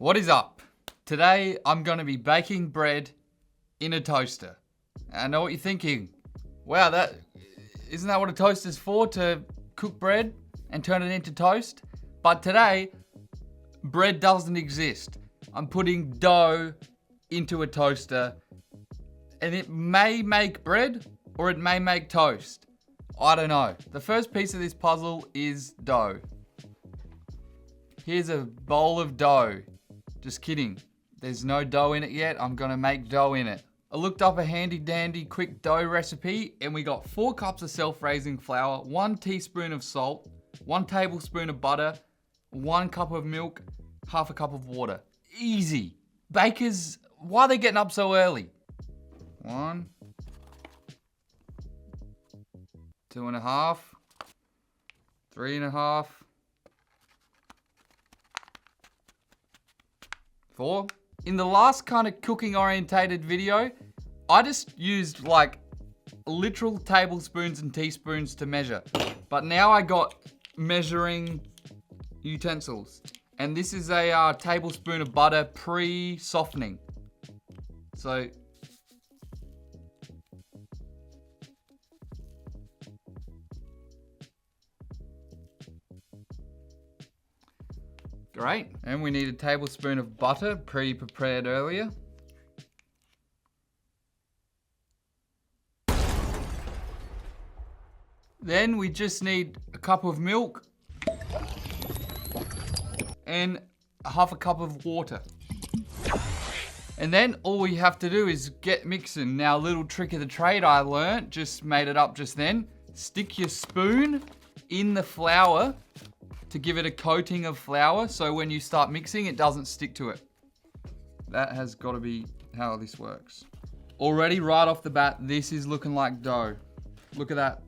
What is up? Today I'm going to be baking bread in a toaster. I know what you're thinking. Wow, isn't that what a toaster's for? To cook bread and turn it into toast? But today, bread doesn't exist. I'm putting dough into a toaster and it may make bread or it may make toast. I don't know. The first piece of this puzzle is dough. Here's a bowl of dough. Just kidding. There's no dough in it yet. I'm gonna make dough in it. I looked up a handy dandy quick dough recipe and we got 4 cups of self-raising flour, 1 teaspoon of salt, 1 tablespoon of butter, 1 cup of milk, half a cup of water. Easy. Bakers, why are they getting up so early? 1, 2.5, 3.5, 4. In the last kind of cooking orientated video, I just used like literal tablespoons and teaspoons to measure. But now I got measuring utensils. And this is a tablespoon of butter pre-softening. So, great. And we need a tablespoon of butter pre-prepared earlier. Then we just need a cup of milk and half a cup of water. And then all we have to do is get mixing. Now, a little trick of the trade I learnt, just made it up just then. Stick your spoon in the flour to give it a coating of flour, so when you start mixing, it doesn't stick to it. That has got to be how this works. Already, right off the bat, this is looking like dough. Look at that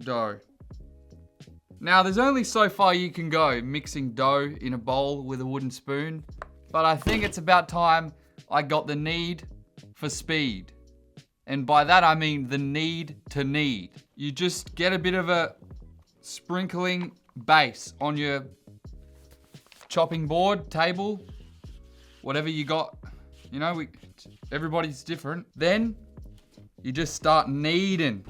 dough. Now, there's only so far you can go mixing dough in a bowl with a wooden spoon, but I think it's about time I got the need for speed. And by that, I mean the need to knead. You just get a bit of a sprinkling base on your chopping board, table, whatever you got. You know, everybody's different. Then you just start kneading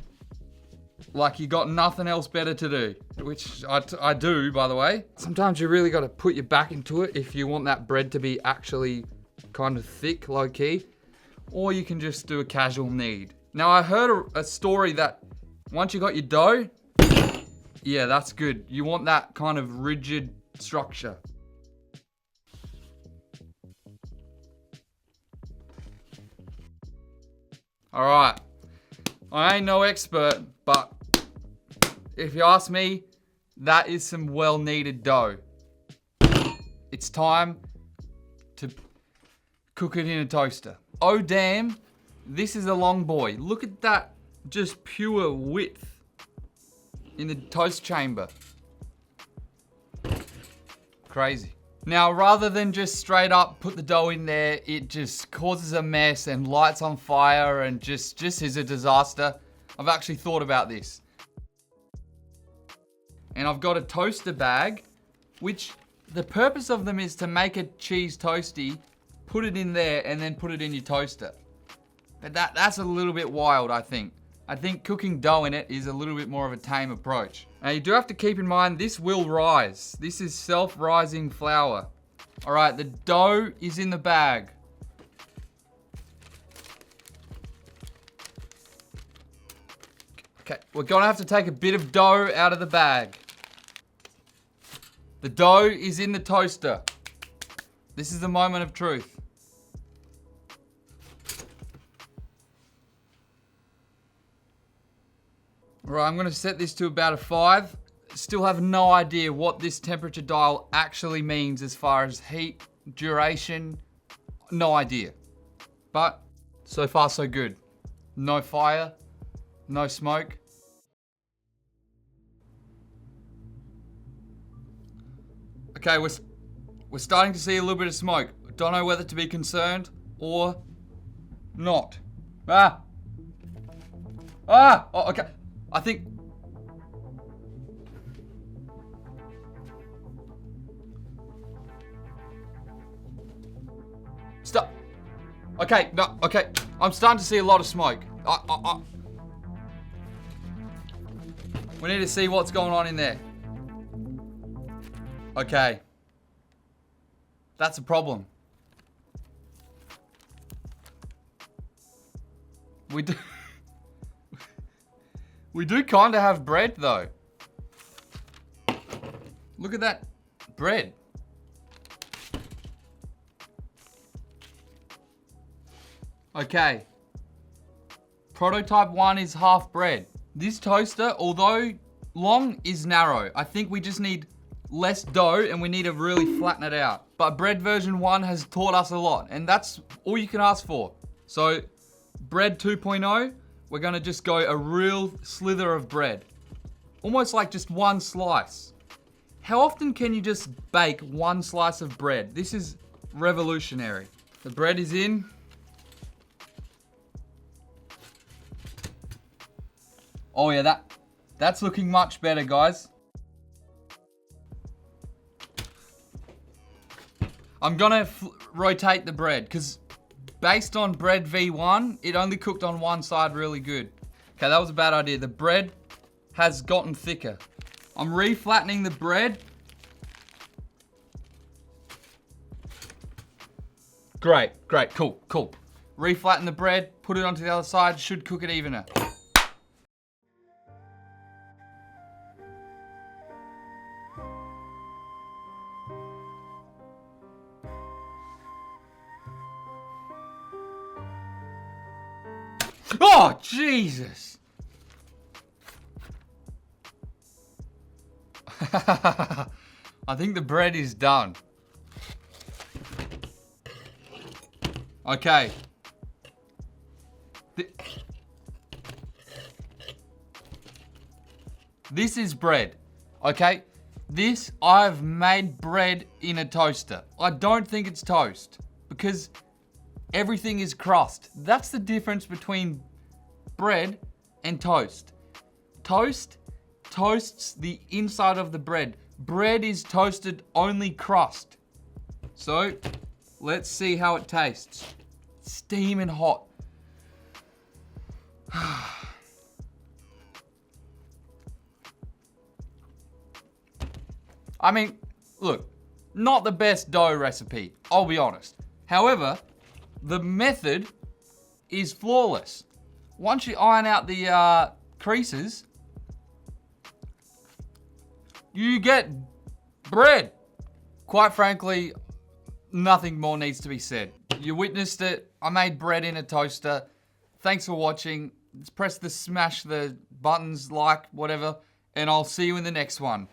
like you got nothing else better to do, which I do, by the way. Sometimes you really got to put your back into it if you want that bread to be actually kind of thick, low key, or you can just do a casual knead. Now, I heard a story that once you got your dough, yeah, that's good. You want that kind of rigid structure. All right, I ain't no expert, but if you ask me, that is some well-kneaded dough. It's time to cook it in a toaster. Oh damn, this is a long boy. Look at that, just pure width in the toast chamber. Crazy. Now, rather than just straight up put the dough in there, it just causes a mess and lights on fire and just is a disaster. I've actually thought about this. And I've got a toaster bag, which the purpose of them is to make a cheese toasty, put it in there, and then put it in your toaster. But that's a little bit wild, I think. I think cooking dough in it is a little bit more of a tame approach. Now, you do have to keep in mind, this will rise. This is self-rising flour. All right, the dough is in the bag. Okay, we're gonna have to take a bit of dough out of the bag. The dough is in the toaster. This is the moment of truth. Right, I'm gonna set this to about a 5. Still have no idea what this temperature dial actually means as far as heat, duration, no idea. But so far so good. No fire, no smoke. Okay, we're starting to see a little bit of smoke. Don't know whether to be concerned or not. Oh, okay. I think Stop. Okay, no, okay. I'm starting to see a lot of smoke. We need to see what's going on in there. Okay. That's a problem. We do... we do kind of have bread, though. Look at that bread. Okay. Prototype 1 is half bread. This toaster, although long, is narrow. I think we just need less dough and we need to really flatten it out. But bread version 1 has taught us a lot, and that's all you can ask for. So, bread 2.0, we're gonna just go a real slither of bread. Almost like just one slice. How often can you just bake one slice of bread? This is revolutionary. The bread is in. Oh yeah, that's looking much better, guys. I'm gonna rotate the bread, because based on bread V1, it only cooked on one side really good. Okay, that was a bad idea. The bread has gotten thicker. I'm re-flattening the bread. Great, cool. Re-flatten the bread, put it onto the other side, should cook it evener. Oh, Jesus! I think the bread is done. Okay. This is bread, okay? This, I've made bread in a toaster. I don't think it's toast, because everything is crust. That's the difference between bread and toast. Toast toasts the inside of the bread. Bread is toasted only crust. So, let's see how it tastes. Steaming hot. I mean, look, not the best dough recipe, I'll be honest. However, the method is flawless. Once you iron out the creases, you get bread. Quite frankly, nothing more needs to be said. You witnessed it. I made bread in a toaster. Thanks for watching. Just press the smash the buttons, like, whatever, and I'll see you in the next one.